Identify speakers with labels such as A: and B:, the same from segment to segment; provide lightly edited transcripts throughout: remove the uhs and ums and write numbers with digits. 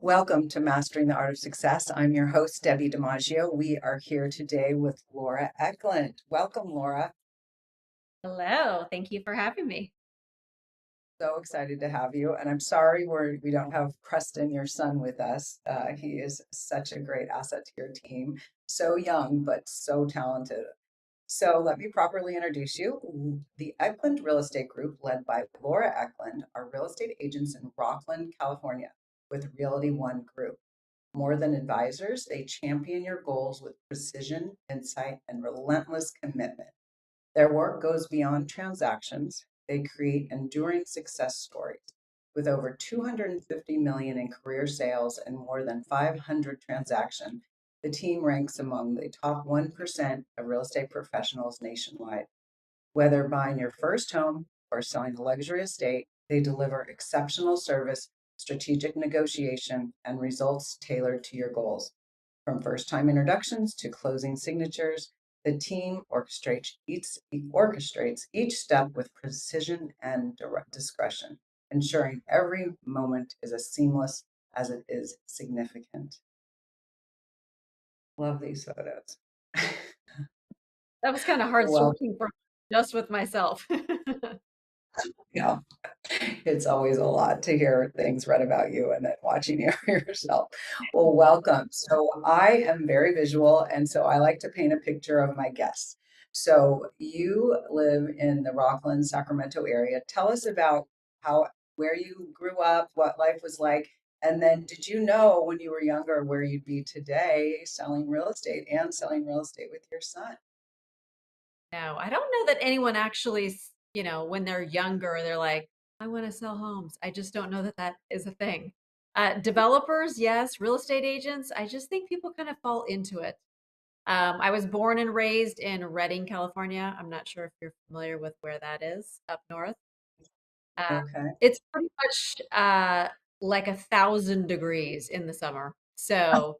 A: Welcome to Mastering the Art of Success. I'm your host, Debbie DiMaggio. We are here today with Laura Eklund. Welcome, Laura.
B: Hello, thank you for having me.
A: So excited to have you. And I'm sorry we don't have Preston, your son, with us. He is such a great asset to your team. So young, but so talented. So let me properly introduce you. The Eklund Real Estate Group, led by Laura Eklund, are real estate agents in Rocklin, California, with Realty One Group. More than advisors, they champion your goals with precision, insight, and relentless commitment. Their work goes beyond transactions. They create enduring success stories. With over 250 million in career sales and more than 500 transactions, the team ranks among the top 1% of real estate professionals nationwide. Whether buying your first home or selling a luxury estate, they deliver exceptional service, strategic negotiation, and results tailored to your goals. From first time introductions to closing signatures, the team orchestrates each step with precision and direct discretion, ensuring every moment is as seamless as it is significant. Love these photos.
B: That was kind of hard
A: Well,
B: sorting from just with myself.
A: yeah. It's always a lot to hear things read about you and then watching you yourself. Well, welcome. So I am very visual, and so I like to paint a picture of my guests. So you live in the Rocklin, Sacramento area. Tell us about how where you grew up, what life was like, and then did you know when you were younger where you'd be today selling real estate and selling real estate with your son?
B: No, I don't know that anyone actually, when they're younger, they're like, I want to sell homes. I just don't know that that is a thing. Developers, yes. Real estate agents, I just think people kind of fall into it. I was born and raised in Redding, California. I'm not sure if you're familiar with where that is up north.
A: Okay.
B: It's pretty much like 1,000 degrees in the summer. So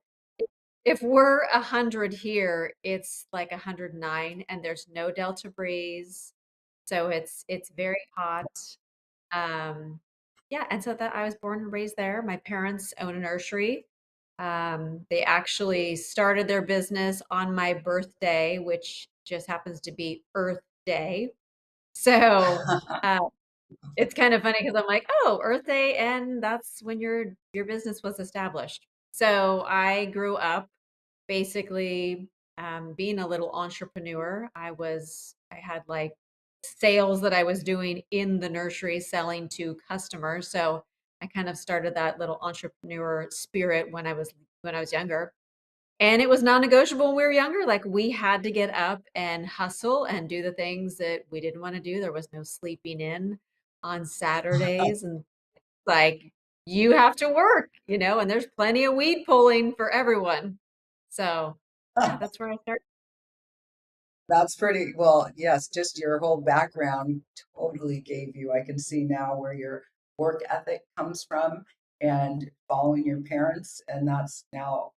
B: if we're 100 here, it's like 109, and there's no delta breeze. So it's very hot. Um, yeah, and so that I was born and raised there. My parents own a nursery. They actually started their business on my birthday, which just happens to be Earth Day. So uh, it's kind of funny because I'm like, oh, Earth Day, and that's when your business was established. So I grew up basically being a little entrepreneur. I had like sales that I was doing in the nursery, selling to customers. So I kind of started that little entrepreneur spirit when I was younger. And it was non-negotiable when we were younger. Like we had to get up and hustle and do the things that we didn't want to do. There was no sleeping in on Saturdays. And like you have to work, and there's plenty of weed pulling for everyone. So yeah, that's where I started.
A: That's pretty well, yes, just your whole background totally gave you. I can see now where your work ethic comes from and following your parents. And that's now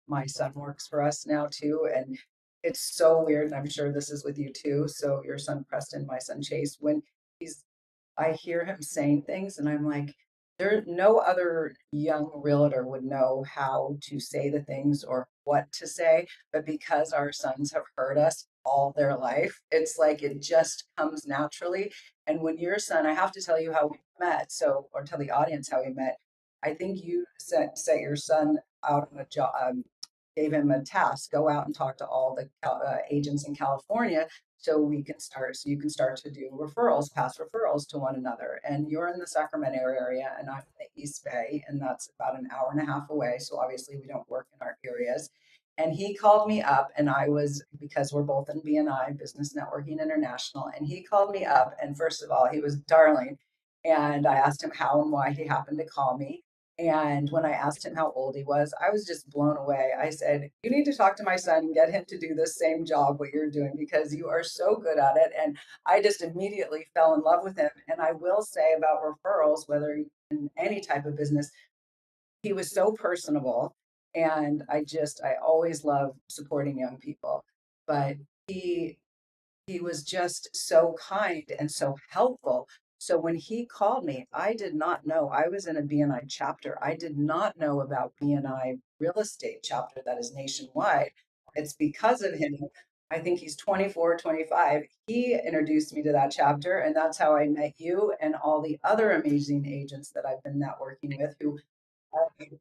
A: my son works for us now too. And it's so weird. And I'm sure this is with you too. So your son Preston, my son Chase, when he's I hear him saying things and I'm like, there no other young realtor would know how to say the things or what to say, but because our sons have heard us all their life, it's like it just comes naturally. And when your son, I have to tell you how we met, so or tell the audience how we met. I think you set your son out on a job, gave him a task, go out and talk to all the agents in California so you can start to do referrals, pass referrals to one another. And you're in the Sacramento area and I'm in the East Bay, and that's about an hour and a half away. So obviously we don't work in our areas. And he called me up, and I was, because we're both in BNI, Business Networking International, and he called me up. And first of all, he was darling. And I asked him how and why he happened to call me. And when I asked him how old he was, I was just blown away. I said, you need to talk to my son and get him to do the same job what you're doing because you are so good at it. And I just immediately fell in love with him. And I will say about referrals, whether in any type of business, he was so personable. And I always love supporting young people. But he he was just so kind and so helpful. So when he called me, I did not know. I was in a BNI chapter. I did not know about BNI real estate chapter that is nationwide. It's because of him. I think he's 24, 25. He introduced me to that chapter, and that's how I met you and all the other amazing agents that I've been networking with who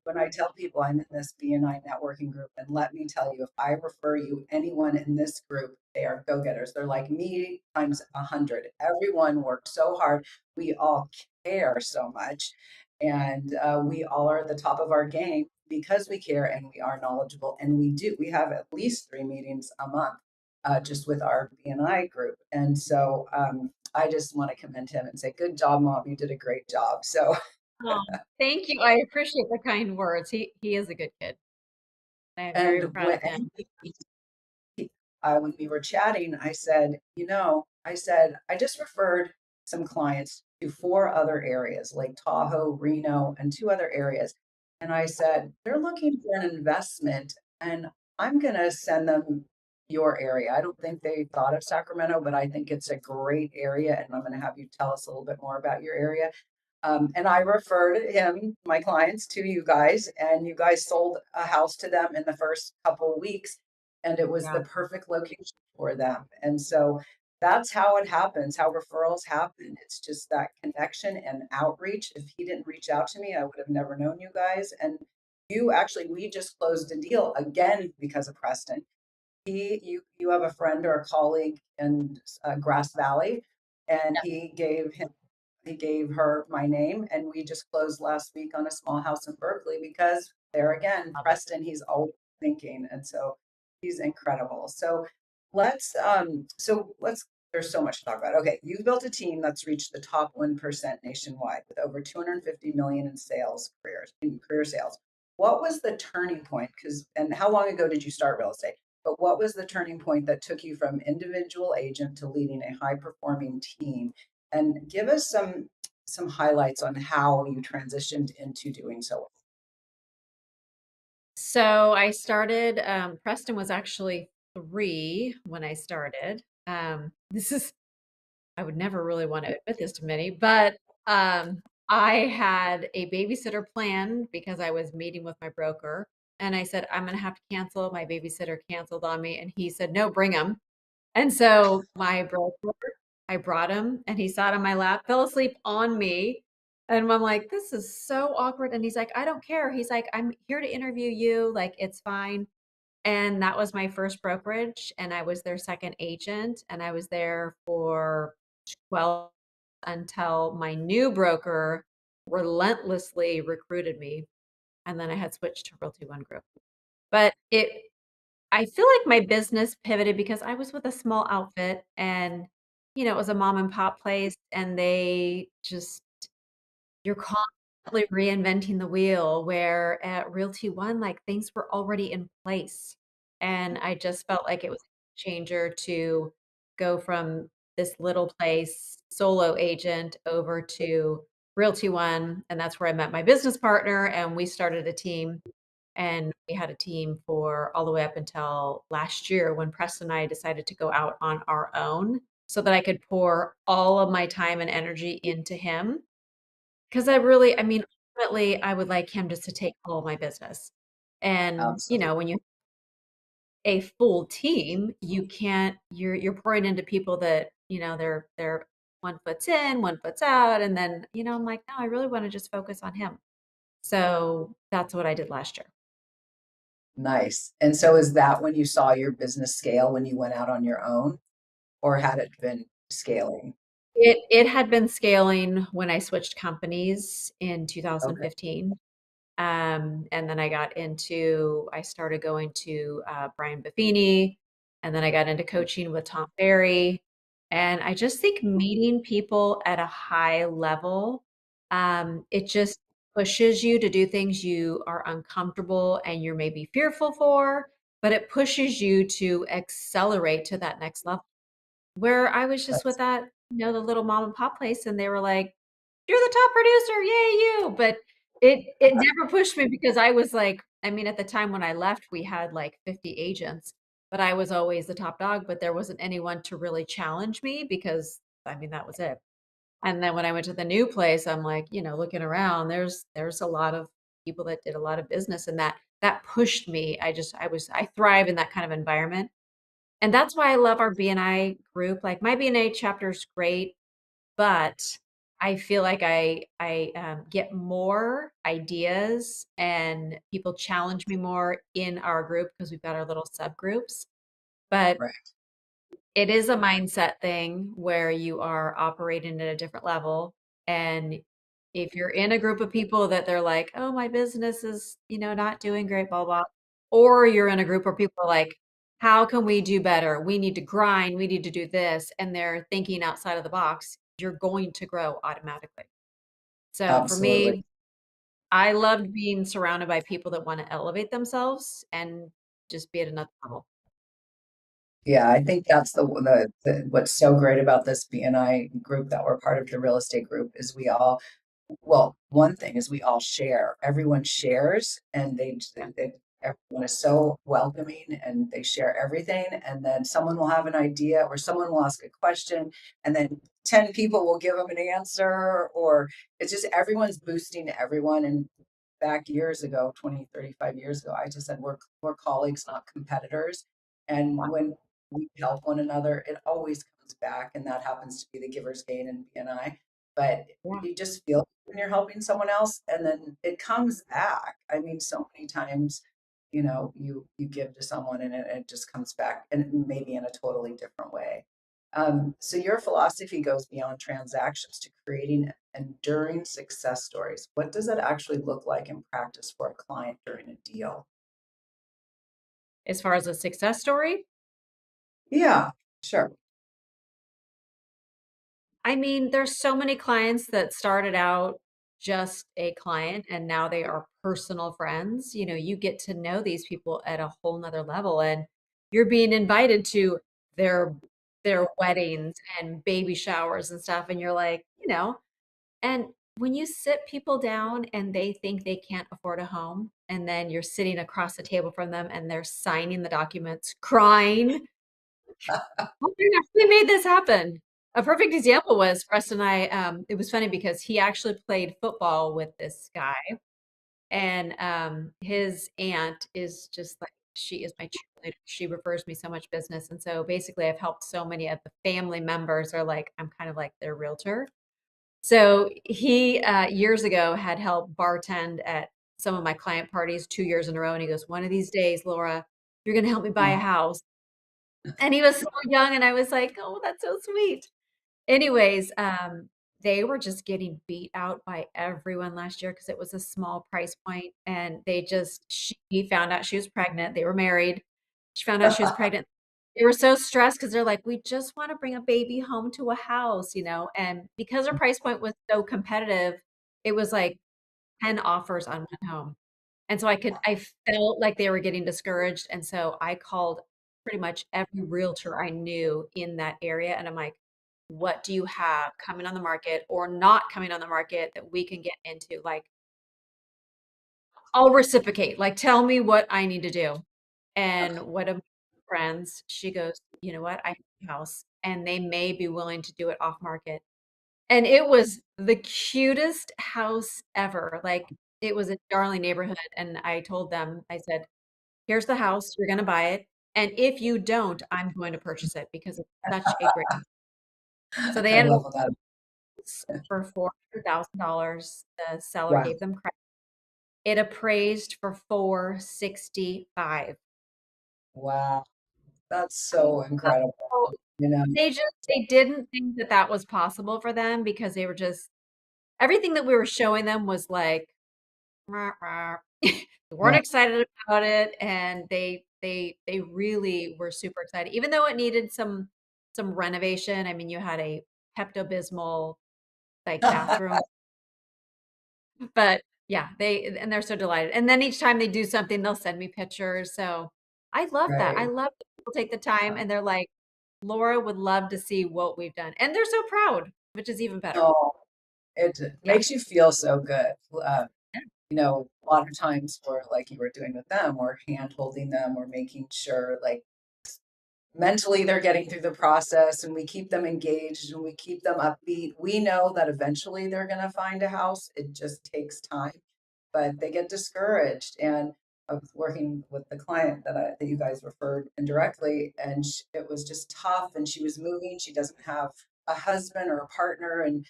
A: when I tell people I'm in this BNI networking group, and let me tell you, if I refer you anyone in this group, they are go-getters. They're like me times 100. Everyone works so hard. We all care so much, and we all are at the top of our game because we care and we are knowledgeable, and we do. We have at least 3 meetings a month, just with our BNI group, and so I just want to commend him and say, "Good job, Mom. You did a great job." So.
B: Oh, thank you. I appreciate the kind words. He is a good kid. I am
A: And
B: very proud
A: when
B: of him.
A: when we were chatting, I said, I just referred some clients to 4 other areas, Lake Tahoe, Reno, and 2 other areas. And I said, they're looking for an investment, and I'm going to send them your area. I don't think they thought of Sacramento, but I think it's a great area. And I'm going to have you tell us a little bit more about your area. And I referred him, my clients, to you guys, and you guys sold a house to them in the first couple of weeks, and it was
B: Yeah.
A: the perfect location for them. And so that's how it happens, how referrals happen. It's just that connection and outreach. If he didn't reach out to me, I would have never known you guys. And you actually, we just closed a deal again because of Preston. You have a friend or a colleague in Grass Valley, and
B: Yep.
A: he gave her my name, and we just closed last week on a small house in Berkeley because there again,
B: Love it.
A: Preston, he's always thinking, and so he's incredible. So let's there's so much to talk about. Okay, you've built a team that's reached the top 1% nationwide with over 250 million in career sales. What was the turning point? Because and how long ago did you start real estate? But what was the turning point that took you from individual agent to leading a high performing team? And give us some highlights on how you transitioned into doing so.
B: So I started, Preston was actually 3 when I started. This is, I would never really want to admit this to many, but I had a babysitter plan because I was meeting with my broker. And I said, I'm going to have to cancel. My babysitter canceled on me. And he said, no, bring him. And so my broker, I brought him and he sat on my lap, fell asleep on me. And I'm like, this is so awkward. And he's like, I don't care. He's like, I'm here to interview you. Like, it's fine. And that was my first brokerage. And I was their second agent. And I was there for 12 until my new broker relentlessly recruited me. And then I had switched to Realty One Group. But I feel like my business pivoted because I was with a small outfit and, it was a mom and pop place and they just you're constantly reinventing the wheel where at Realty One, like things were already in place. And I just felt like it was a changer to go from this little place, solo agent, over to Realty One. And that's where I met my business partner and we started a team. And we had a team for all the way up until last year when Preston and I decided to go out on our own so that I could pour all of my time and energy into him. Because I mean, ultimately, I would like him just to take all of my business. And,
A: Absolutely.
B: when you have a full team, you can't, you're pouring into people that, they're 1 foot's in, 1 foot's out. And then, I'm like, no, I really want to just focus on him. So that's what I did last year.
A: Nice. And so is that when you saw your business scale when you went out on your own, or had it been scaling?
B: It had been scaling when I switched companies in
A: Okay.
B: 2015. And then I started going to Brian Buffini, and then I got into coaching with Tom Ferry. And I just think meeting people at a high level, it just pushes you to do things you are uncomfortable and you're maybe fearful for, but it pushes you to accelerate to that next level. Where I was just with
A: That's
B: that, the little mom and pop place, and they were like, "You're the top producer, yay you!" But it never pushed me because I was like, I mean, at the time when I left, we had like 50 agents, but I was always the top dog. But there wasn't anyone to really challenge me because I mean that was it. And then when I went to the new place, I'm like, looking around, there's a lot of people that did a lot of business, and that pushed me. I thrive in that kind of environment. And that's why I love our BNI group. Like my BNI chapter is great, but I feel like I get more ideas and people challenge me more in our group because we've got our little subgroups. But
A: Right.
B: it is a mindset thing where you are operating at a different level. And if you're in a group of people that they're like, oh, my business is, not doing great, blah, blah, or you're in a group where people are like, how can we do better? We need to grind, we need to do this. And they're thinking outside of the box, you're going to grow automatically. So for
A: Absolutely.
B: me, I loved being surrounded by people that want to elevate themselves and just be at another level.
A: Yeah, I think that's the what's so great about this BNI group that we're part of, the real estate group, is we all, well, one thing is we all share. Everyone shares, and
B: Yeah.
A: everyone is so welcoming, and they share everything. And then someone will have an idea, or someone will ask a question, and then 10 people will give them an answer, or it's just everyone's boosting everyone. And back years ago, 20, 35 years ago, I just said we're colleagues, not competitors. And when we help one another, it always comes back, and that happens to be the giver's gain in BNI. But
B: Yeah.
A: you just feel when you're helping someone else, and then it comes back. I mean, so many times, you give to someone, and it just comes back, and maybe in a totally different way. So your philosophy goes beyond transactions to creating enduring success stories. What does that actually look like in practice for a client during a deal?
B: As far as a success story,
A: Yeah, sure.
B: I mean, there's so many clients that started out just a client and now they are personal friends. You get to know these people at a whole nother level, and you're being invited to their their weddings and baby showers and stuff. And you're like, and when you sit people down and they think they can't afford a home, and then you're sitting across the table from them and they're signing the documents, crying. Oh my gosh, we made this happen. A perfect example was Preston and I, it was funny because he actually played football with this guy, and his aunt is just like, she is my cheerleader. She refers me so much business. And so basically I've helped so many of the family members are like, I'm kind of like their realtor. So he years ago had helped bartend at some of my client parties 2 years in a row. And he goes, one of these days, Laura, you're gonna help me buy a
A: Oh,
B: house. And he was so young, and I was like, "Oh, that's so sweet." Anyways, they were just getting beat out by everyone last year because it was a small price point, and she found out she was pregnant. They were married. She found out she was pregnant. They were so stressed because they're like, "We just wanna bring a baby home to a house," and because her price point was so competitive, it was like 10 offers on one home. And so I felt like they were getting discouraged, and so I called pretty much every realtor I knew in that area, and I'm like, "What do you have coming on the market or not coming on the market that we can get into?" Like, I'll reciprocate. Like, tell me what I need to do. And one of my friends, she goes, "You know what? I have a house, and they may be willing to do it off market." And it was the cutest house ever. Like, it was a darling neighborhood, and I told them, I said, "Here's the house, you're gonna buy it, and if you don't, I'm going to purchase it because it's such a great." So they
A: I
B: ended
A: love
B: up
A: that.
B: for $400,000. The seller
A: Wow.
B: gave them credit. It appraised for 465.
A: Wow. That's
B: I
A: so incredible.
B: know.
A: You know,
B: They didn't think that that was possible for them because they were just everything that we were showing them was like, "Rah, rah." They weren't
A: right.
B: excited about it, and they really were super excited, even though it needed some renovation. I mean, you had a Pepto-Bismol, like, bathroom, but yeah, they're so delighted, and then each time they do something, they'll send me pictures, so I love that. I
A: Right.
B: love that people take the time and they're like, "Laura would love to see what we've done," and they're so proud, which is even better.
A: Oh, it
B: Yeah.
A: makes you feel so good.
B: Yeah.
A: A lot of times, for like you were doing with them, or hand holding them, or making sure, like, mentally they're getting through the process, and we keep them engaged and we keep them upbeat. We know that eventually they're going to find a house. It just takes time, but they get discouraged. And I was working with the client that you guys referred indirectly, and it was just tough. And she was moving. She doesn't have a husband or a partner, and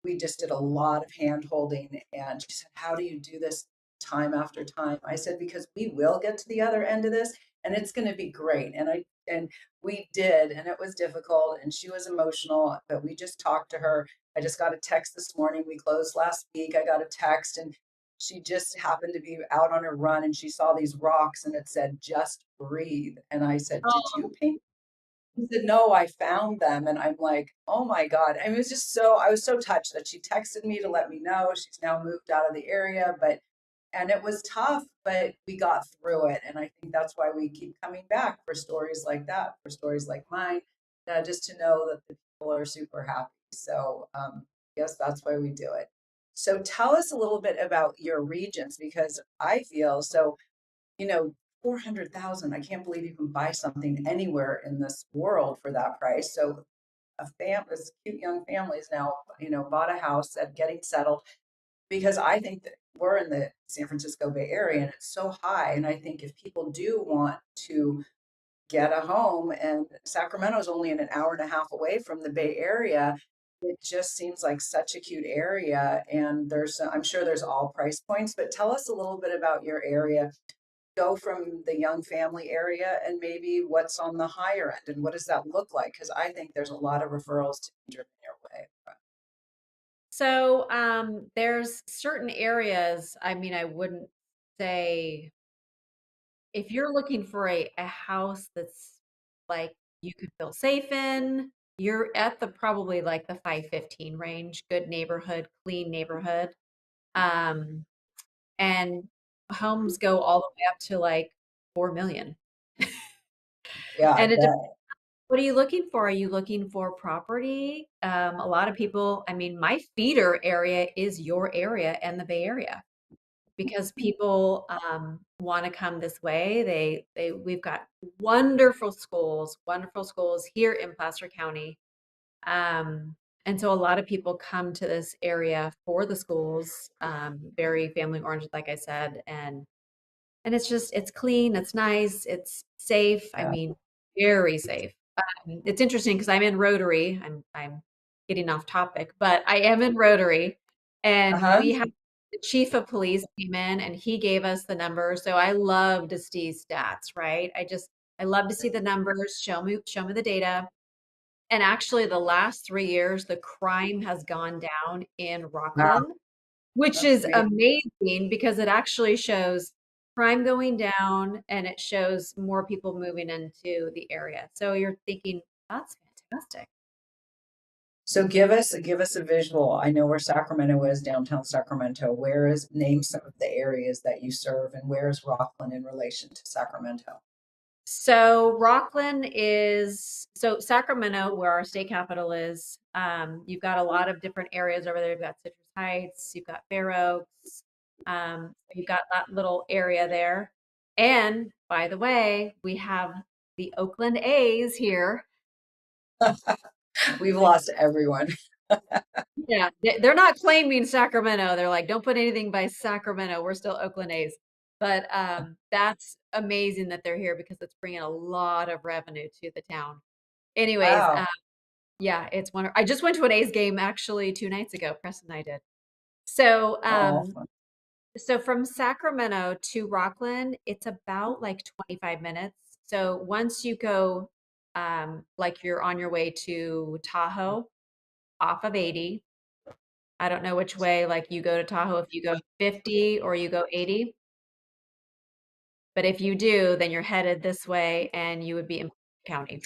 A: we just did a lot of hand holding. And she said, "How do you do this time after time?" I said, "Because we will get to the other end of this, and it's going to be great." And we did, and it was difficult, and she was emotional, but we just talked to her. I just got a text this morning. We closed last week. I got a text, and she just happened to be out on her run, and she saw these rocks, and it said, "Just breathe." And I said, "Did you paint?" She said, "No, I found them." And I'm like, "Oh my God." I mean, it was just so, I was so touched that she texted me to let me know she's now moved out of the area. But and it was tough, but we got through it. And I think that's why we keep coming back for stories like that, for stories like mine, just to know that the people are super happy. So, yes, that's why we do it. So, tell us a little bit about your regions, because I feel so, 400,000. I can't believe you can buy something anywhere in this world for that price. So, this cute young families now, bought a house at getting settled, because I think that we're in the San Francisco Bay Area and it's so high. And I think if people do want to get a home, and Sacramento is only an hour and a half away from the Bay Area, it just seems like such a cute area. And I'm sure there's all price points, but tell us a little bit about your area. Go from the young family area and maybe what's on the higher end and what does that look like? Because I think there's a lot of referrals to be driven your way.
B: So there's certain areas, I mean, I wouldn't say if you're looking for a house that's like you could feel safe in, you're at the probably like the 515 range, good neighborhood, clean neighborhood. Um, and homes go all the way up to like 4 million.
A: Yeah, I
B: And it
A: bet.
B: what are you looking for? Are you looking for property? A lot of people, I mean, my feeder area is your area and the Bay Area because people want to come this way. We've got wonderful schools here in Placer County. And so a lot of people come to this area for the schools, very family oriented, like I said, and it's clean, it's nice, it's safe. I
A: Yeah.
B: mean, very safe. It's interesting because I'm in Rotary. I'm getting off topic, but I am in Rotary, and
A: Uh-huh.
B: we have the chief of police came in and he gave us the numbers. So I love to see stats, right? I love to see the numbers. Show me the data. And actually, the last 3 years, the crime has gone down in
A: Wow.
B: Rocklin, which
A: That's
B: is
A: amazing.
B: amazing because it actually shows crime going down and it shows more people moving into the area. So you're thinking, that's fantastic.
A: So give us a visual. I know where Sacramento is, downtown Sacramento. Name some of the areas that you serve, and where is Rockland in relation to Sacramento?
B: So Sacramento, where our state capital is, you've got a lot of different areas over there. You've got Citrus Heights, you've got Fair Oaks, you've got that little area there. And by the way, we have the Oakland A's here.
A: We've lost everyone.
B: Yeah, they're not claiming Sacramento. They're like, don't put anything by Sacramento. We're still Oakland A's. But that's amazing that they're here because it's bringing a lot of revenue to the town. Anyways,
A: Wow.
B: yeah, it's wonderful. I just went to an A's game actually 2 nights ago. Preston and I did. So,
A: Oh,
B: so from Sacramento to Rockland, it's about like 25 minutes. So once you go, like you're on your way to Tahoe off of 80. I don't know which way, like you go to Tahoe, if you go 50 or you go 80. But if you do, then you're headed this way and you would be in county.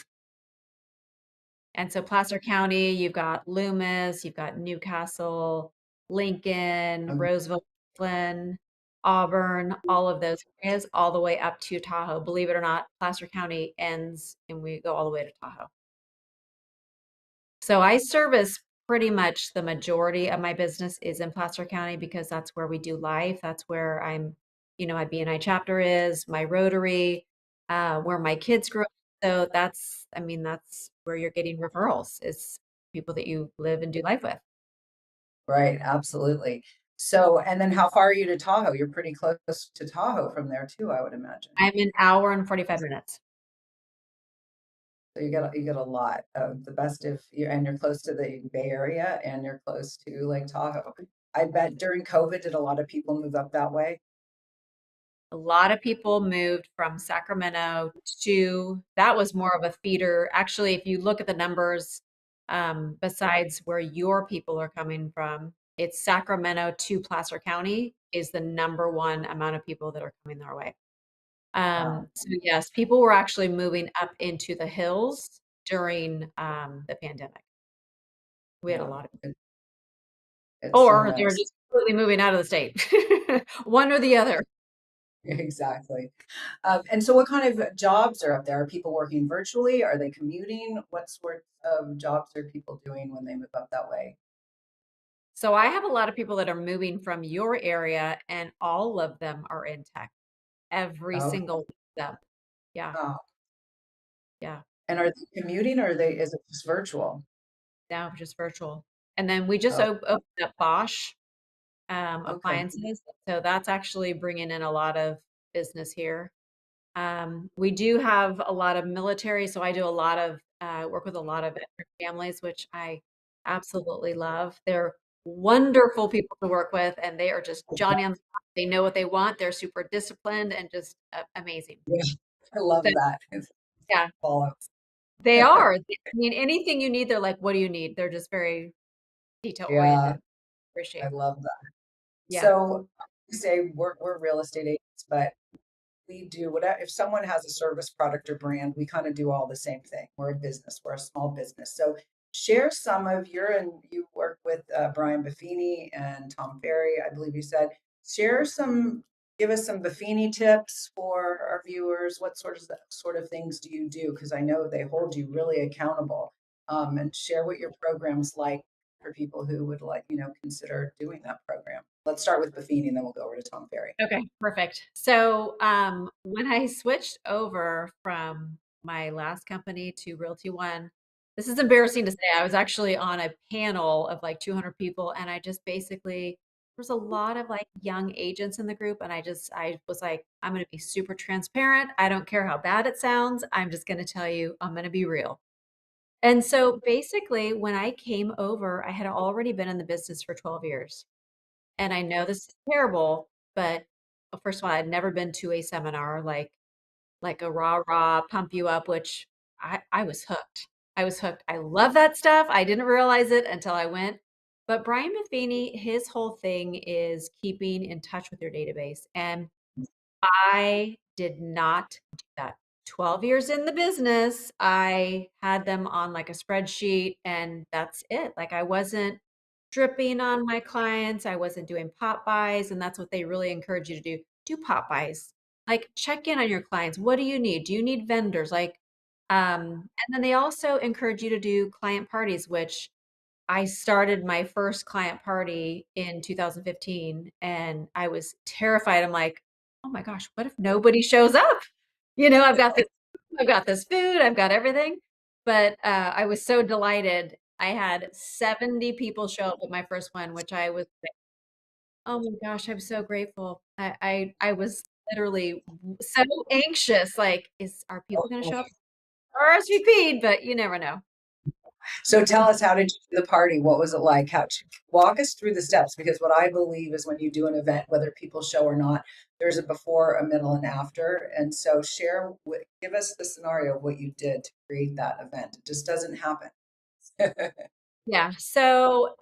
B: And so Placer County, you've got Loomis, you've got Newcastle, Lincoln,
A: um,
B: Roseville, Flynn, Auburn, all of those areas, all the way up to Tahoe. Believe it or not, Placer County ends and we go all the way to Tahoe. So I service pretty much the majority of my business is in Placer County because that's where we do life. That's where my BNI chapter is, my Rotary, where my kids grew up. So that's, I mean, that's where you're getting referrals is people that you live and do life with.
A: Right, absolutely. So, and then how far are you to Tahoe? You're pretty close to Tahoe from there too, I would imagine.
B: I'm an hour and 45 minutes.
A: So you get a lot of the best of you, and you're close to the Bay Area and you're close to Lake Tahoe. I bet during COVID, did a lot of people move up that way?
B: A lot of people moved from Sacramento to that was more of a feeder. Actually, if you look at the numbers, besides where your people are coming from, it's Sacramento to Placer County is the number one amount of people that are coming their way.
A: Wow.
B: So yes, people were actually moving up into the hills during the pandemic. We had a
A: Yeah.
B: lot of,
A: It's so
B: or they're
A: nice.
B: just completely moving out of the state, one or the other.
A: Exactly. And so what kind of jobs are up there? Are people working virtually? Are they commuting? What sorts of jobs are people doing when they move up that way?
B: So I have a lot of people that are moving from your area, and all of them are in tech. Every
A: Oh,
B: single one of them. Yeah,
A: wow.
B: yeah.
A: And are they commuting or are they, is it just virtual?
B: Now just virtual. And then we just
A: Oh,
B: opened up Bosch
A: okay.
B: appliances, so that's actually bringing in a lot of business here. We do have a lot of military, so I do a lot of work with a lot of veteran families, which I absolutely love. They're wonderful people to work with, and they are just Johnny on the spot. They know what they want. They're super disciplined and just amazing.
A: Yeah, I love
B: So,
A: that. It's
B: yeah,
A: follow.
B: they are. I mean, anything you need, they're like, "What do you need?" They're just very detail
A: Yeah,
B: oriented.
A: I
B: Appreciate.
A: love that.
B: Yeah.
A: So you say we're real estate agents, but we do whatever. If someone has a service, product, or brand, we kind of do all the same thing. We're a business. We're a small business. So share some of your, and you work with Brian Buffini and Tom Ferry, I believe you said. Share some, give us some Buffini tips for our viewers. What sort of things do you do? Because I know they hold you really accountable. And share what your program's like for people who would like, consider doing that program. Let's start with Buffini, and then we'll go over to Tom Ferry.
B: Okay, perfect. So, when I switched over from my last company to Realty One, this is embarrassing to say. I was actually on a panel of like 200 people, and I just basically there's a lot of like young agents in the group, and I was like, I'm going to be super transparent. I don't care how bad it sounds. I'm just going to tell you, I'm going to be real. And so basically, when I came over, I had already been in the business for 12 years. And I know this is terrible, but first of all, I'd never been to a seminar like a rah-rah pump you up, which I was hooked. I was hooked. I love that stuff. I didn't realize it until I went. But Brian Buffini, his whole thing is keeping in touch with your database. And I did not do that. 12 years in the business, I had them on like a spreadsheet and that's it. Like I wasn't dripping on my clients. I wasn't doing pop buys. And that's what they really encourage you to do. Do pop buys. Like check in on your clients. What do you need? Do you need vendors? Like, and then they also encourage you to do client parties, which I started my first client party in 2015 and I was terrified. I'm like, "Oh my gosh, what if nobody shows up?" I've got this food, I've got everything. But I was so delighted. I had 70 people show up at my first one, which I was like, "Oh my gosh, I'm so grateful." I was literally so anxious, like, are people going to show up? RSVP'd, but you never know.
A: So tell us, how did you do the party? What was it like? Walk us through the steps, because what I believe is when you do an event, whether people show or not, there's a before, a middle, and after. And so give us the scenario of what you did to create that event. It just doesn't happen.
B: Yeah. So,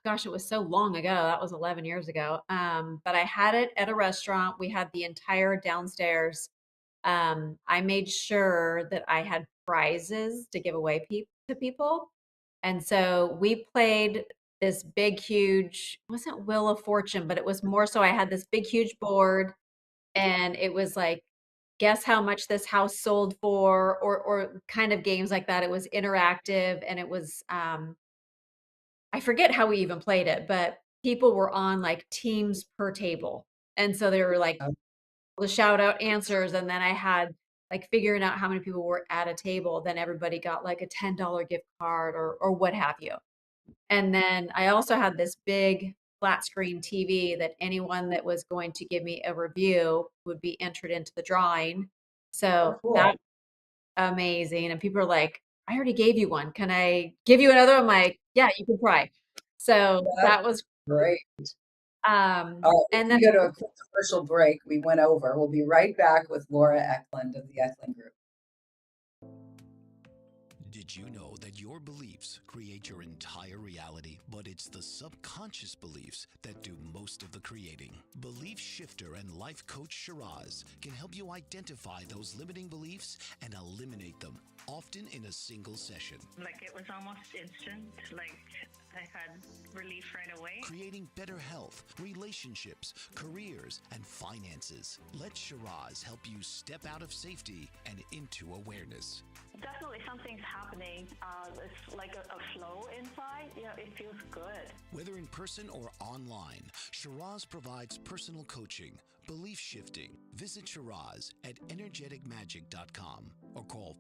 B: gosh, it was so long ago. That was 11 years ago. But I had it at a restaurant. We had the entire downstairs. I made sure that I had prizes to give away to people. And so we played this big, huge, it wasn't Wheel of Fortune, but it was more so I had this big, huge board and it was like, guess how much this house sold for, or kind of games like that. It was interactive and it was, I forget how we even played it, but people were on like teams per table. And so they were like the shout out answers. And then I had like figuring out how many people were at a table, then everybody got like a $10 gift card or what have you. And then I also had this big flat screen TV that anyone that was going to give me a review would be entered into the drawing.
A: Oh,
B: So
A: cool.
B: that's amazing. And people are like, I already gave you one. Can I give you another? I'm like, yeah, you can try. So
A: That's
B: that was,
A: great. All right,
B: and
A: we
B: then
A: can go to a quick commercial break. We went over. We'll be right back with Laura Eklund of the Eklund Group.
C: Did you know that your beliefs create your entire reality, but it's the subconscious beliefs that do most of the creating? Belief shifter and life coach Shiraz can help you identify those limiting beliefs and eliminate them, often in a single session.
D: Like it was almost instant, like I had relief right away.
C: Creating better health, relationships, careers, and finances. Let Shiraz help you step out of safety and into awareness.
D: Definitely something's happening. It's like a flow inside. You know, it feels good.
C: Whether in person or online, Shiraz provides personal coaching, belief shifting. Visit Shiraz at energeticmagic.com or call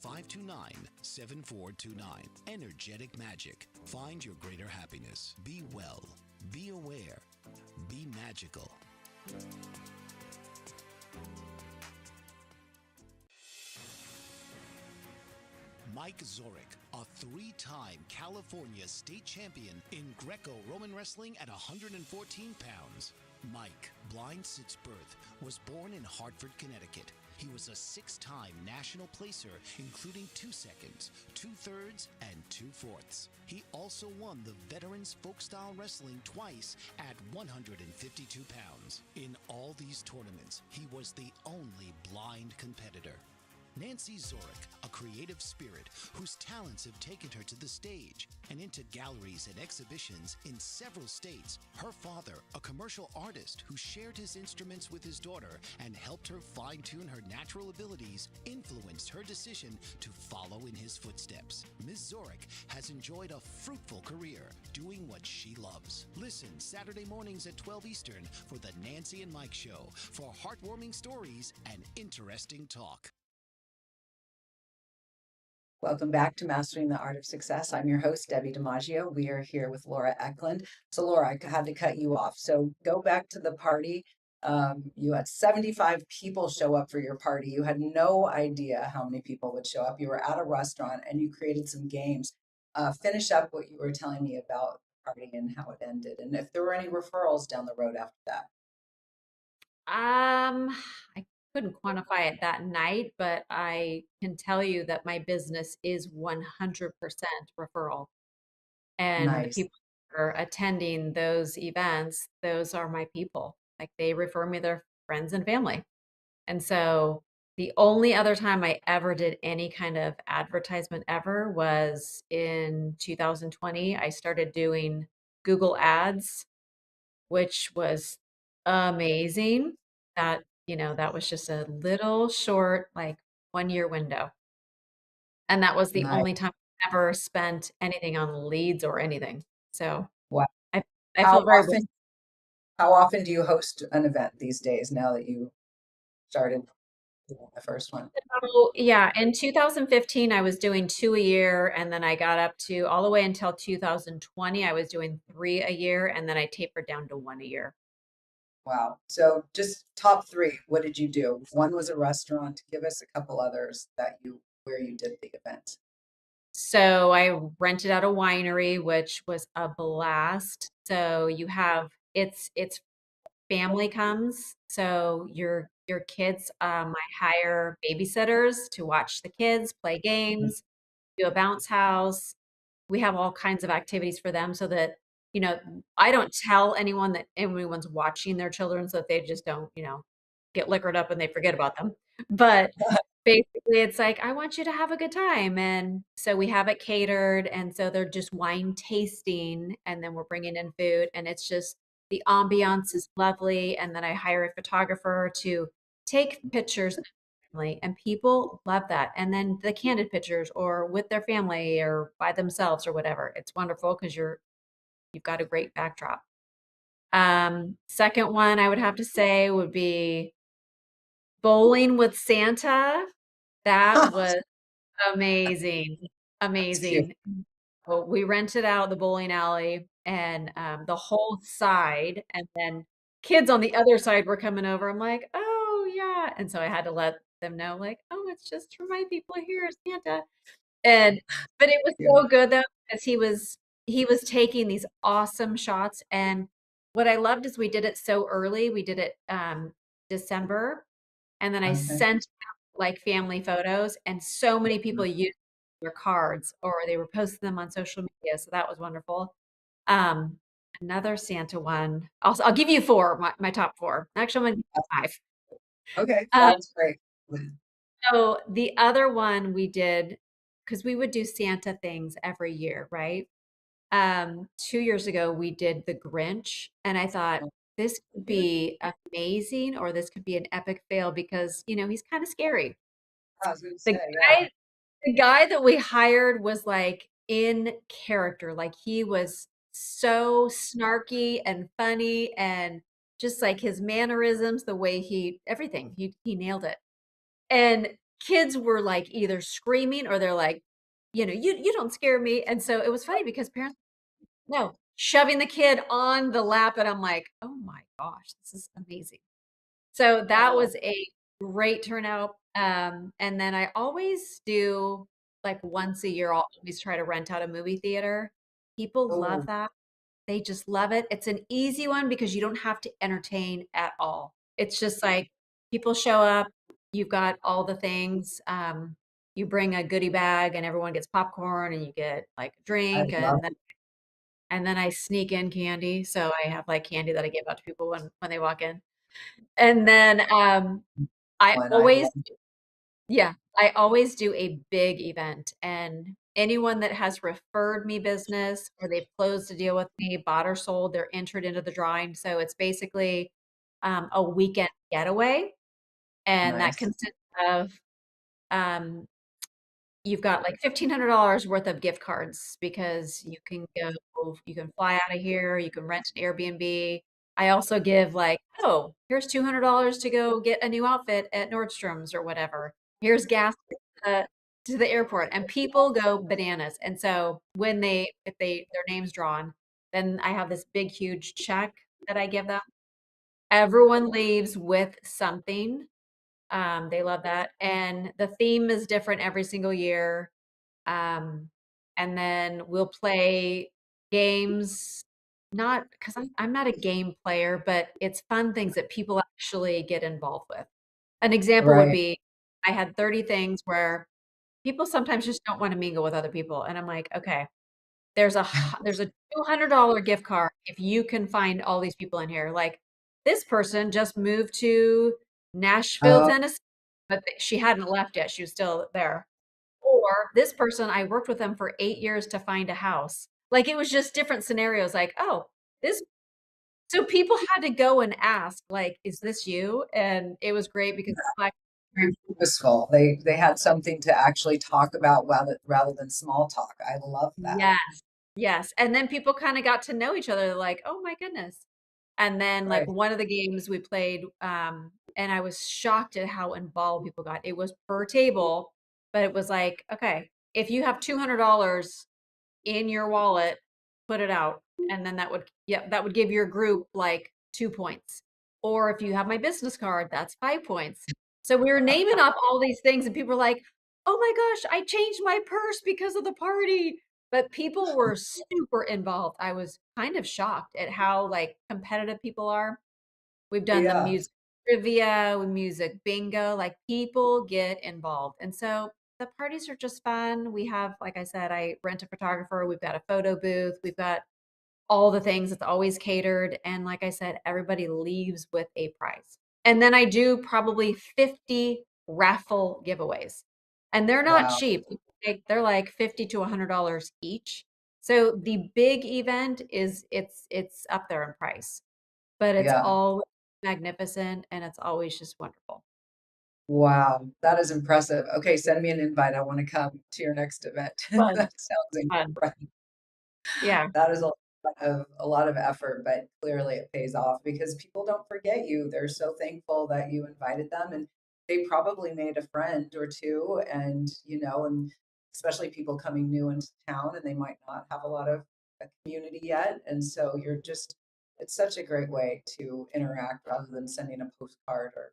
C: 416-529-7429. Energetic Magic. Find your greater happiness. Be well. Be aware. Be magical. Mike Zorek, a three-time California state champion in Greco-Roman wrestling at 114 pounds. Mike, blind since birth, was born in Hartford, Connecticut. He was a six-time national placer, including 2 seconds, 2/3, and 2/4. He also won the Veterans Folk-Style Wrestling twice at 152 pounds. In all these tournaments, he was the only blind competitor. Nancy Zorek, a creative spirit whose talents have taken her to the stage and into galleries and exhibitions in several states. Her father, a commercial artist who shared his instruments with his daughter and helped her fine-tune her natural abilities, influenced her decision to follow in his footsteps. Ms. Zorek has enjoyed a fruitful career doing what she loves. Listen Saturday mornings at 12 Eastern for the Nancy and Mike Show for heartwarming stories and interesting talk.
A: Welcome back to Mastering the Art of Success. I'm your host, Debbie DiMaggio. We are here with Laura Eklund. So, Laura, I had to cut you off. So, go back to the party. You had 75 people show up for your party. You had no idea how many people would show up. You were at a restaurant and you created some games. Finish up what you were telling me about the party and how it ended, and if there were any referrals down the road after that.
B: I couldn't quantify it that night, but I can tell you that my business is 100% referral. And the
A: Nice.
B: people who are attending those events, those are my people. Like they refer me their friends and family. And so the only other time I ever did any kind of advertisement ever was in 2020. I started doing Google Ads, which was amazing. That was just a little short, like 1 year window. And that was the
A: Nice.
B: only time I ever spent anything on leads or anything. So
A: Wow.
B: I I
A: How
B: feel very blessed.
A: often how often do you host an event these days now that you started doing the first one?
B: So, yeah, in 2015, I was doing 2 a year, and then I got up to all the way until 2020, I was doing 3 a year, and then I tapered down to 1 a year.
A: Wow. So just top three, what did you do? One was a restaurant. Give us a couple others that you where you did the event.
B: So I rented out a winery, which was a blast. So it's family comes. So your kids, I hire babysitters to watch the kids play games, do a bounce house. We have all kinds of activities for them so that, you know, I don't tell anyone that anyone's watching their children so that they just don't, get liquored up and they forget about them. But basically, it's like, I want you to have a good time. And so we have it catered. And so they're just wine tasting, and then we're bringing in food. And it's just the ambiance is lovely. And then I hire a photographer to take pictures of the family, and people love that. And then the candid pictures, or with their family, or by themselves, or whatever. It's wonderful because you've got a great backdrop. Second one I would have to say would be bowling with Santa. That was amazing.
A: That's cute.
B: Amazing. Well, we rented out the bowling alley and the whole side, and then kids on the other side were coming over. I'm like, oh yeah. And so I had to let them know, like, oh, it's just to remind people here, Santa. And but it was
A: Yeah.
B: so good though, because he was taking these awesome shots. And what I loved is we did it so early. We did it December, and then I
A: Okay.
B: sent out like family photos, and so many people used their cards or they were posting them on social media. So that was wonderful. Um, Another Santa one. I'll give you four, my top four. Actually, I'm gonna give you five.
A: Okay.
B: Um,
A: That's great.
B: so the other one we did, because we would do Santa things every year, right? 2 years ago we did the Grinch, and I thought this could be amazing or this could be an epic fail because he's kind of scary.
A: I was going to
B: The
A: say, yeah.
B: the guy that we hired was like in character, like he was so snarky and funny and just like his mannerisms, the way everything, he nailed it. And kids were like either screaming or they're like, you don't scare me. And so it was funny because parents, no, shoving the kid on the lap. And I'm like, oh my gosh, this is amazing. So that
A: Oh,
B: was a great turnout. And then I always do like once a year, I'll always try to rent out a movie theater. People love
A: oh,
B: that. They just love it. It's an easy one because you don't have to entertain at all. It's just like people show up, you've got all the things. You bring a goodie bag and everyone gets popcorn and you get like a
A: I
B: drink
A: love
B: and then I sneak in candy. So I have like candy that I give out to people when they walk in. And then I
A: one. I
B: always
A: love
B: yeah, I always do a big event, and anyone that has referred me business or they've closed a deal with me, bought or sold, they're entered into the drawing. So it's basically a weekend getaway, and that
A: nice.
B: consists of um, you've got like $1,500 worth of gift cards because you can fly out of here, you can rent an Airbnb. I also give like, oh, here's $200 to go get a new outfit at Nordstrom's or whatever. Here's gas to the airport, and people go bananas. And so if their name's drawn, then I have this big, huge check that I give them. Everyone leaves with something. They love that. And the theme is different every single year. Um, and then we'll play games, not because I'm not a game player, but it's fun things that people actually get involved with. An example would
A: Right.
B: be I had 30 things where people sometimes just don't want to mingle with other people. And I'm like, okay, there's a $200 gift card if you can find all these people in here. Like this person just moved to Nashville,
A: Oh,
B: Tennessee, but she hadn't left yet. She was still there. Or this person, I worked with them for 8 years to find a house. Like it was just different scenarios. Like, oh, this. So people had to go and ask, like, is this you? And it was great because like,
A: very purposeful. They had something to actually talk about rather than small talk. I love that.
B: yes, yes. And then people kind of got to know each other. They're like, oh my goodness. And then like
A: Right.
B: one of the games we played, and I was shocked at how involved people got. It was per table, but it was like, okay, if you have $200 in your wallet, put it out. And then that would give your group like 2 points. Or if you have my business card, that's 5 points. So we were naming off all these things, and people were like, oh my gosh, I changed my purse because of the party. But people were super involved. I was kind of shocked at how like competitive people are. We've done the
A: Yeah.
B: music trivia, music bingo, like people get involved. And so the parties are just fun. We have, like I said, I rent a photographer, we've got a photo booth, we've got all the things. It's always catered. And like I said, everybody leaves with a prize. And then I do probably 50 raffle giveaways. And they're not
A: Wow.
B: cheap. They're like 50 to $100 each. So the big event it's up there in price, but it's
A: Yeah.
B: all magnificent and it's always just wonderful.
A: Wow. That is impressive. Okay, send me an invite. I want to come to your next event.
B: Fun,
A: That sounds
B: fun.
A: incredible.
B: Yeah.
A: That is a lot of effort, but clearly it pays off because people don't forget you. They're so thankful that you invited them. And they probably made a friend or two, and and especially people coming new into town, and they might not have a lot of a community yet, and so it's such a great way to interact rather than sending a postcard, or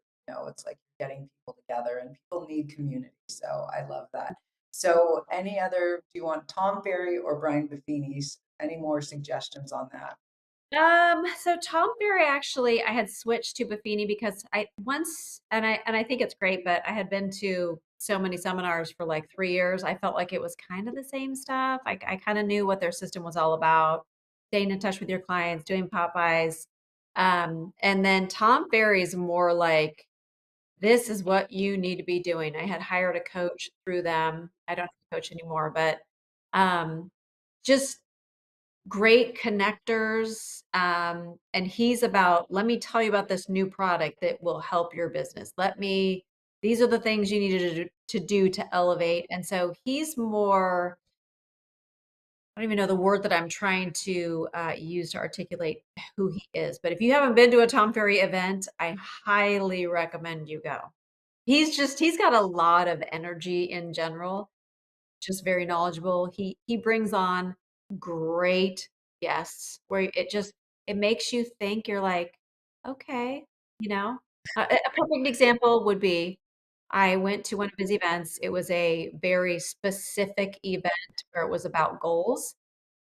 A: it's like getting people together, and people need community. So I love that. So do you want Tom Ferry or Brian Buffini's? Any more suggestions on that?
B: So Tom Ferry, actually, I had switched to Buffini because I once, and I think it's great, but I had been to so many seminars for like 3 years. I felt like it was kind of the same stuff. I kind of knew what their system was all about, staying in touch with your clients, doing Popeyes. And then Tom Ferry's more like, this is what you need to be doing. I had hired a coach through them. I don't have a coach anymore, but just great connectors. And he's about, let me tell you about this new product that will help your business. These are the things you need to do to elevate. And so he's more, I don't even know the word that I'm trying to use to articulate who he is. But if you haven't been to a Tom Ferry event, I highly recommend you go. He's got a lot of energy in general, just very knowledgeable. He brings on great guests where it makes you think. You're like, okay, you know. A perfect example would be I went to one of his events. It was a very specific event where it was about goals.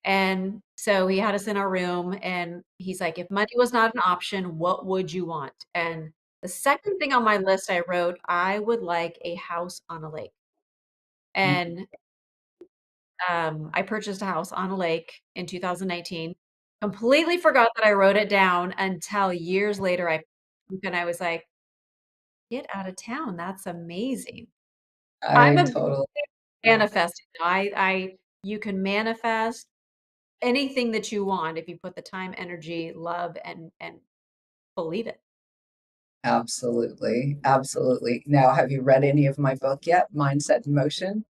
B: And so he had us in our room and he's like, if money was not an option, what would you want? And the second thing on my list I wrote, I would like a house on a lake. And I purchased a house on a lake in 2019. Completely forgot that I wrote it down until years later. I was like, "Get out of town. That's amazing." I'm
A: I
B: a
A: totally.
B: manifesting. You can manifest anything that you want if you put the time, energy, love, and believe it.
A: Absolutely, absolutely. Now, have you read any of my book yet? Mindset in Motion?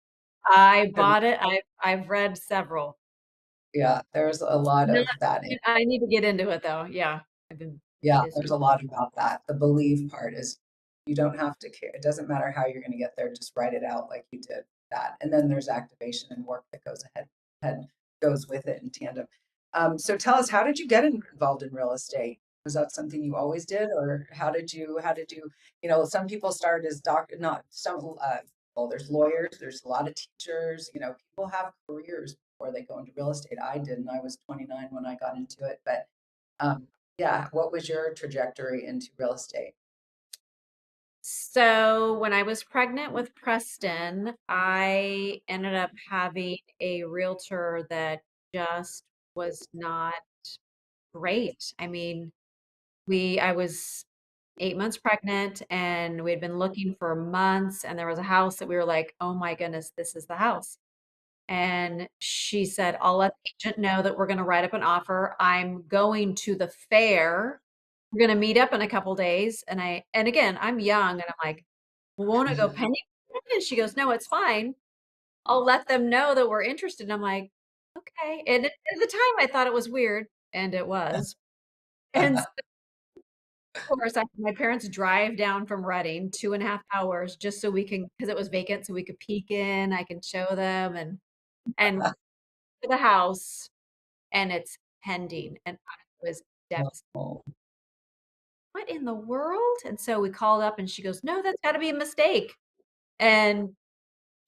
B: I
A: Have you?
B: bought it. I've read several.
A: Yeah, there's a lot
B: Not,
A: of that in.
B: I need to get into it though. Yeah, I've been
A: Yeah, there's
B: busy.
A: a lot about that. The believe part is you don't have to care. It doesn't matter how you're going to get there. Just write it out like you did that. And then there's activation and work that head goes with it in tandem. So tell us, how did you get involved in real estate? Was that something you always did, or some people start as doctor, not some, well, there's lawyers, there's a lot of teachers, people have careers before they go into real estate. I didn't. I was 29 when I got into it, but um, yeah, what was your trajectory into real estate?
B: So when I was pregnant with Preston, I ended up having a realtor that just was not great. I mean, I was 8 months pregnant and we had been looking for months, and there was a house that we were like, oh my goodness, this is the house. And she said, I'll let the agent know that we're going to write up an offer. I'm going to the fair. We're going to meet up in a couple days. And again, I'm young and I'm like, well, won't it go pending? And she goes, no, it's fine. I'll let them know that we're interested. And I'm like, okay. And at the time I thought it was weird, and it was. And so, of course, my parents drive down from Reading 2.5 hours just so we can, because it was vacant, so we could peek in. I can show them and to the house, and it's pending. And I was devastated.
A: Oh,
B: What in the world? And so we called up and she goes, no, that's got to be a mistake. And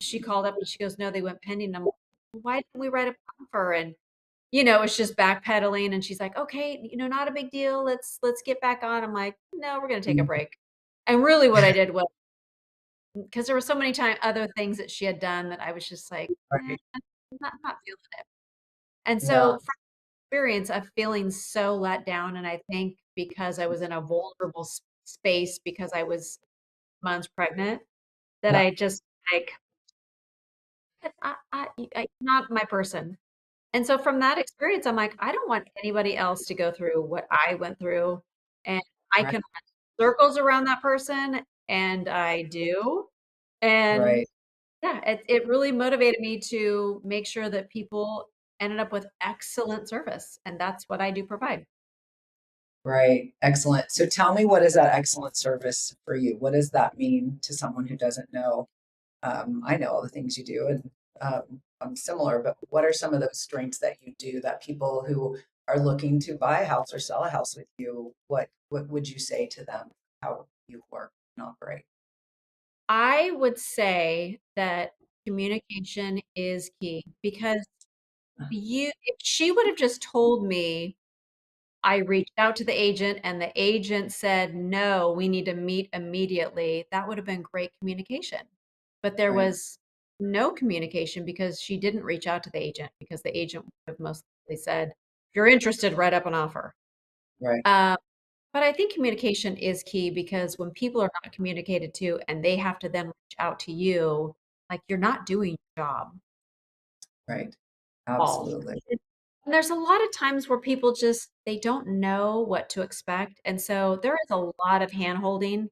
B: she called up and she goes, no, they went pending. I'm like, why didn't we write a offer? And it's just backpedaling. And she's like, okay, not a big deal. Let's get back on. I'm like, no, we're gonna take a
A: mm,
B: break. And really what I did was, because there were so many other things that she had done that I was just like,
A: right.
B: not feeling it. And
A: Yeah,
B: so from experience of feeling so let down, and I think because I was in a vulnerable space because I was months pregnant, that
A: yeah,
B: I just like, not my person. And so from that experience, I'm like, I don't want anybody else to go through what I went through. And I
A: right,
B: can run circles around that person, and I do. And
A: right.
B: yeah, it really motivated me to make sure that people ended up with excellent service. And that's what I do provide.
A: Right. Excellent. So tell me, what is that excellent service for you? What does that mean to someone who doesn't know? I know all the things you do, and I'm similar, but what are some of those strengths that you do that people who are looking to buy a house or sell a house with you, what would you say to them, how you work and operate?
B: I would say that communication is key because if she would have just told me, I reached out to the agent and the agent said, no, we need to meet immediately, that would have been great communication. But there
A: Right,
B: was no communication because she didn't reach out to the agent because the agent would have most likely said, if you're interested, write up an offer.
A: right,
B: Um, but I think communication is key because when people are not communicated to and they have to then reach out to you, like you're not doing your job
A: right.
B: at all.
A: Absolutely.
B: And there's a lot of times where people just they don't know what to expect. And so there is a lot of hand holding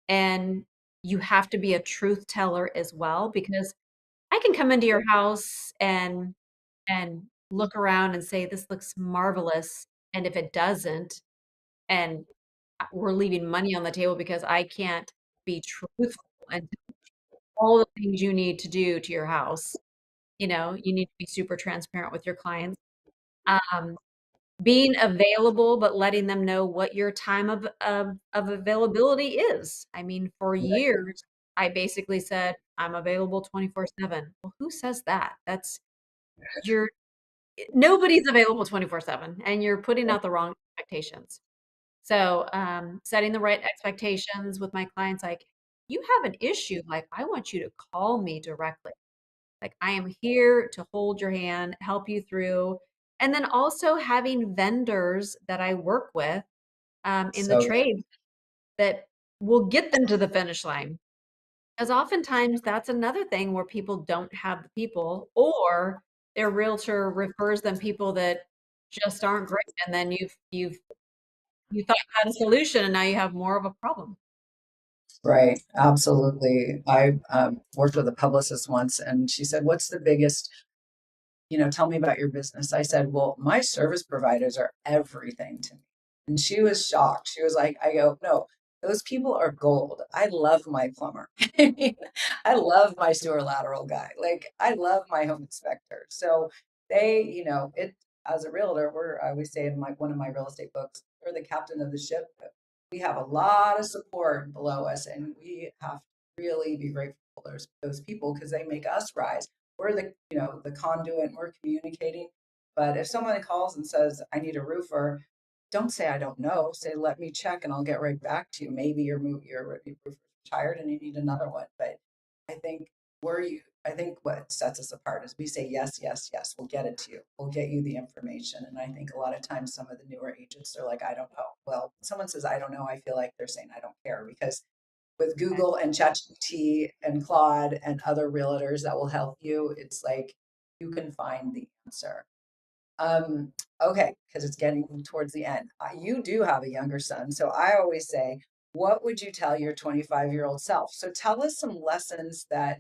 B: and you have to be a truth teller as well because I can come into your house and look around and say this looks marvelous. And if it doesn't, and we're leaving money on the table because I can't be truthful and all the things you need to do to your house. You need to be super transparent with your clients. Um, being available, but letting them know what your time of availability is. I mean, for
A: Right,
B: years, I basically said, "I'm available 24/7." Well, who says that? That's you're nobody's available 24/7, and you're putting
A: right.
B: out the wrong expectations. So, setting the right expectations with my clients, like, "You have an issue, like, I want you to call me directly." Like, I am here to hold your hand, help you through. And then also having vendors that I work with in the
A: So
B: trade that will get them to the finish line. Because oftentimes that's another thing where people don't have the people, or their realtor refers them people that just aren't great. And then you thought you had a solution and now you have more of a problem.
A: right, absolutely. I worked with a publicist once, and she said, "What's the biggest tell me about your business?" I said, "Well, my service providers are everything to me." And she was shocked. She was like, I go, "No, those people are gold. I love my plumber. I mean, I love my sewer lateral guy. Like, I love my home inspector." So it as a realtor, I always say in one of my real estate books, we're the captain of the ship. We have a lot of support below us, and we have to really be grateful for those people because they make us rise. We're the conduit, and we're communicating. But if someone calls and says, "I need a roofer," don't say, "I don't know." Say, "Let me check and I'll get right back to you." Maybe your roofer's retired and you need another one. But I think I think what sets us apart is we say, "Yes, yes, yes, we'll get it to you. We'll get you the information." And I think a lot of times some of the newer agents are like, "I don't know." Well, someone says, "I don't know," I feel like they're saying, "I don't care," because with Google and ChatGPT and Claude and other realtors that will help you, it's like you can find the answer. Um, okay, because it's getting towards the end. You do have a younger son, so I always say, what would you tell your 25-year-old self? So tell us some lessons that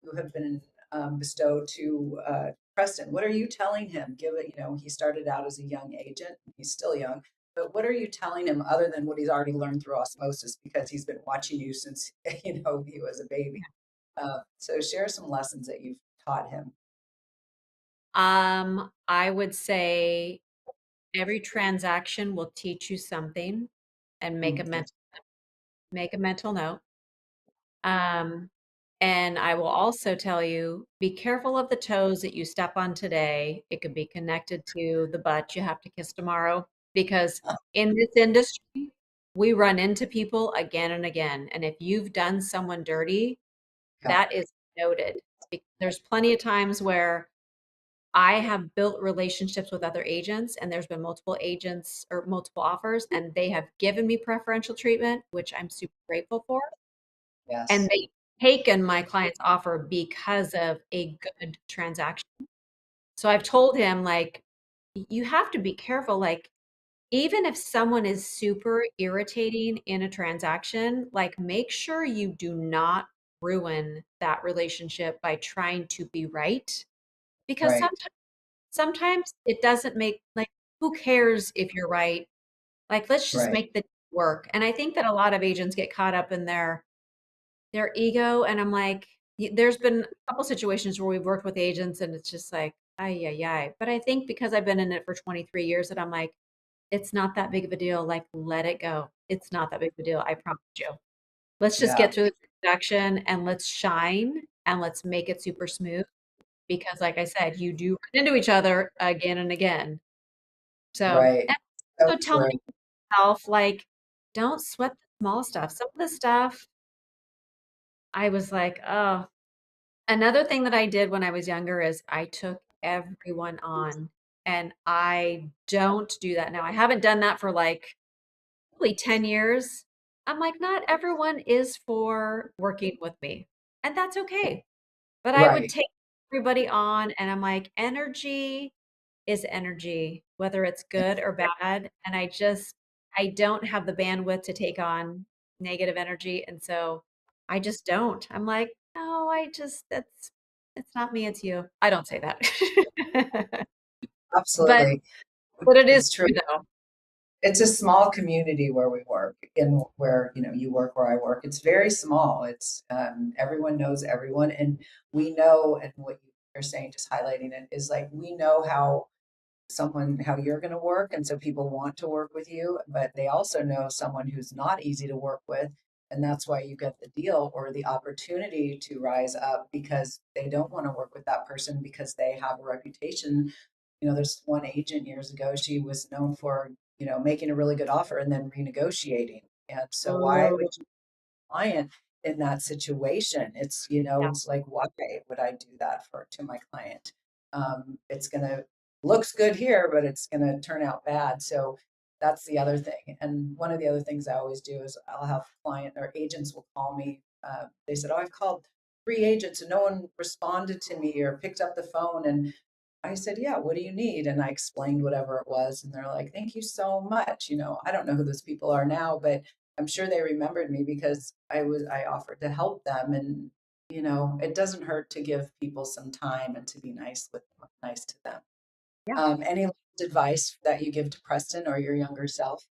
A: you have been bestowed to Preston. What are you telling him? Give it, he started out as a young agent. He's still young. But what are you telling him other than what he's already learned through osmosis because he's been watching you since, he was a baby? So share some lessons that you've taught him.
B: I would say every transaction will teach you something and
A: Yes.
B: make a mental note. Um, and I will also tell you, be careful of the toes that you step on today. It could be connected to the butt you have to kiss tomorrow because in this industry, we run into people again and again. And if you've done someone dirty,
A: Yeah.
B: that is noted. There's plenty of times where I have built relationships with other agents, and there's been multiple agents or multiple offers, and they have given me preferential treatment, which I'm super grateful for. And
A: Yes.
B: they've taken my client's offer because of a good transaction. So I've told him, like, you have to be careful. Like, even if someone is super irritating in a transaction, like, make sure you do not ruin that relationship by trying to be right. Because
A: Right.
B: sometimes it doesn't make like who cares if you're right? Like, let's just
A: Right.
B: make the work. And I think that a lot of agents get caught up in their ego. And I'm like, there's been a couple situations where we've worked with agents and it's just like, ay, yeah, yeah. But I think because I've been in it for 23 years that I'm like, it's not that big of a deal. Like, let it go. It's not that big of a deal. I promise you. Let's just
A: Yeah.
B: get through the transaction and let's shine and let's make it super smooth. Because, like I said, you do run into each other again and again. So,
A: Right.
B: and
A: So
B: also tell
A: true.
B: myself, like, don't sweat the small stuff. Some of the stuff I was like, oh, another thing that I did when I was younger is I took everyone on. And I don't do that now. I haven't done that for like probably 10 years. I'm like, not everyone is for working with me. And that's okay. But I would
A: Right.
B: take everybody on, and I'm like, energy is energy, whether it's good or bad. And I don't have the bandwidth to take on negative energy. And so I just don't. I'm like, no, it's not me, it's you. I don't say that. But
A: Absolutely.
B: but it is
A: It's true.
B: true though.
A: It's a small community where we work in where you work where I work. It's very small. It's everyone knows everyone, and we know. And what you're saying, just highlighting it, is like we know how you're going to work, and so people want to work with you, but they also know someone who's not easy to work with, and that's why you get the deal or the opportunity to rise up because they don't want to work with that person because they have a reputation. There's one agent years ago, she was known for making a really good offer and then renegotiating, and so why would
B: Oh,
A: client in that situation.
B: yeah.
A: It's like, why would I do that to my client? It's gonna looks good here, but it's gonna turn out bad. So that's the other thing. And one of the other things I always do is I'll have client or agents will call me. They said, "Oh, I've called 3 agents and no one responded to me or picked up the phone." And I said, "Yeah, what do you need?" And I explained whatever it was. And they're like, "Thank you so much." I don't know who those people are now, but I'm sure they remembered me because I offered to help them. And it doesn't hurt to give people some time and to be nice to them.
B: Yeah.
A: Any last advice that you give to Preston or your younger self?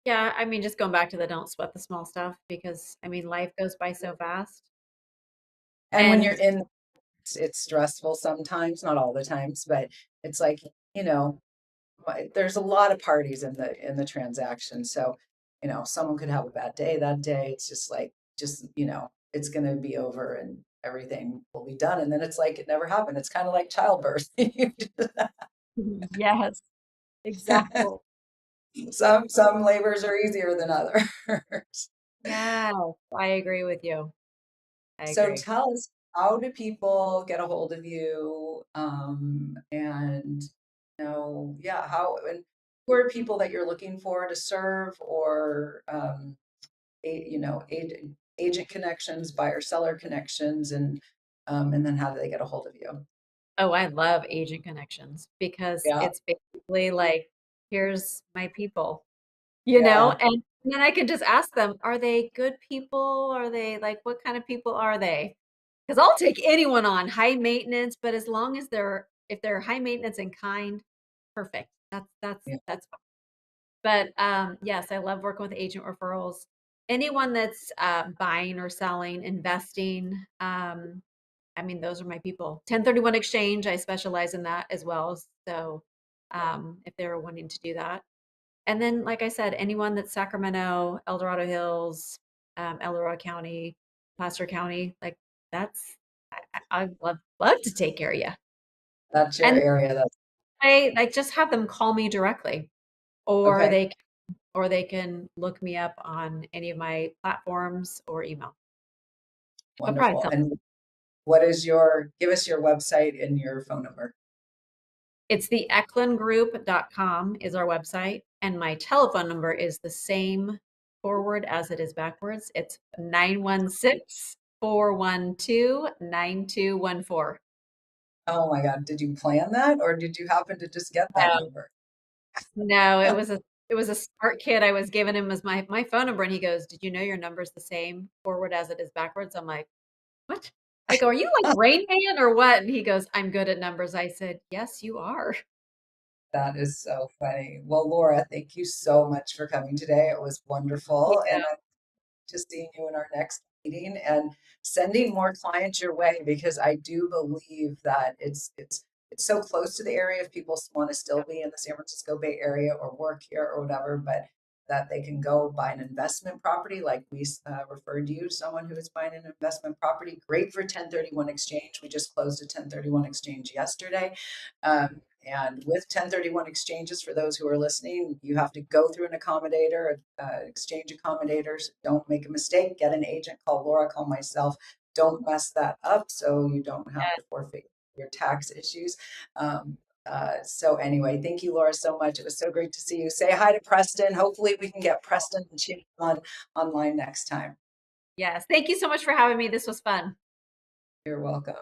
B: Yeah, I mean, just going back to the don't sweat the small stuff because I mean, life goes by so fast.
A: And when you're
B: And
A: in, it's stressful sometimes, not all the times, but it's like, you know, there's a lot of parties in the transaction. So, someone could have a bad day that day. It's just like, it's going to be over and everything will be done. And then it's like it never happened. It's kind of like childbirth.
B: yes, exactly.
A: Some labors are easier than others.
B: Yes, I agree with you. I
A: So
B: agree.
A: tell us, how do people get a hold of you? And yeah, how and who are people that you're looking for to serve, or agent connections, buyer seller connections, and then how do they get a hold of you?
B: Oh, I love agent connections because
A: Yeah,
B: it's basically like, here's my people,
A: yeah,
B: and then I can just ask them, are they good people? Are they like, what kind of people are they? Because I'll take anyone on high maintenance, but as long as if they're high maintenance and kind, perfect.
A: yeah.
B: That's fine. But yes, I love working with agent referrals. Anyone that's buying or selling, investing, I mean, those are my people. 1031 exchange, I specialize in that as well. So if they're wanting to do that. And then, like I said, anyone that's Sacramento, El Dorado Hills, El Dorado County, Placer County, like that's, I love to take care of you.
A: That's your
B: And
A: area. That's
B: I like just have them call me directly, or
A: okay.
B: they can look me up on any of my platforms or email. But probably
A: Wonderful.
B: tell
A: And give us your website and your phone number.
B: it's the eklundgroup.com is our website, and my telephone number is the same forward as it is backwards. It's 916-412-9214.
A: Oh my God. Did you plan that or did you happen to just get that number?
B: No, it was a smart kid. I was giving him as my phone number, and he goes, "Did you know your number's the same forward as it is backwards?" I'm like, "What?" I go, "Are you like Rain Man or what?" And he goes, "I'm good at numbers." I said, "Yes, you are."
A: That is so funny. Well, Laura, thank you so much for coming today. It was wonderful.
B: Yeah.
A: And to seeing you in our next meeting and sending more clients your way because I do believe that it's so close to the area if people want to still be in the San Francisco Bay Area or work here or whatever, but that they can go buy an investment property like we referred you to someone who is buying an investment property. Great for 1031 exchange. We just closed a 1031 exchange yesterday. And with 1031 exchanges, for those who are listening, you have to go through an accommodator, exchange accommodators. Don't make a mistake. Get an agent. Call Laura, call myself. Don't mess that up so you don't have to forfeit your tax issues. So anyway, thank you, Laura, so much. It was so great to see you. Say hi to Preston. Hopefully we can get Preston and Chip on online next time.
B: Yes. Thank you so much for having me. This was fun.
A: You're welcome.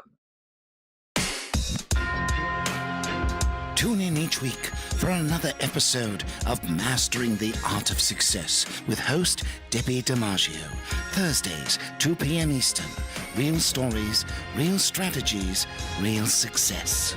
C: Tune in each week for another episode of Mastering the Art of Success with host Debbie DiMaggio. Thursdays, 2 p.m. Eastern. Real stories, real strategies, real success.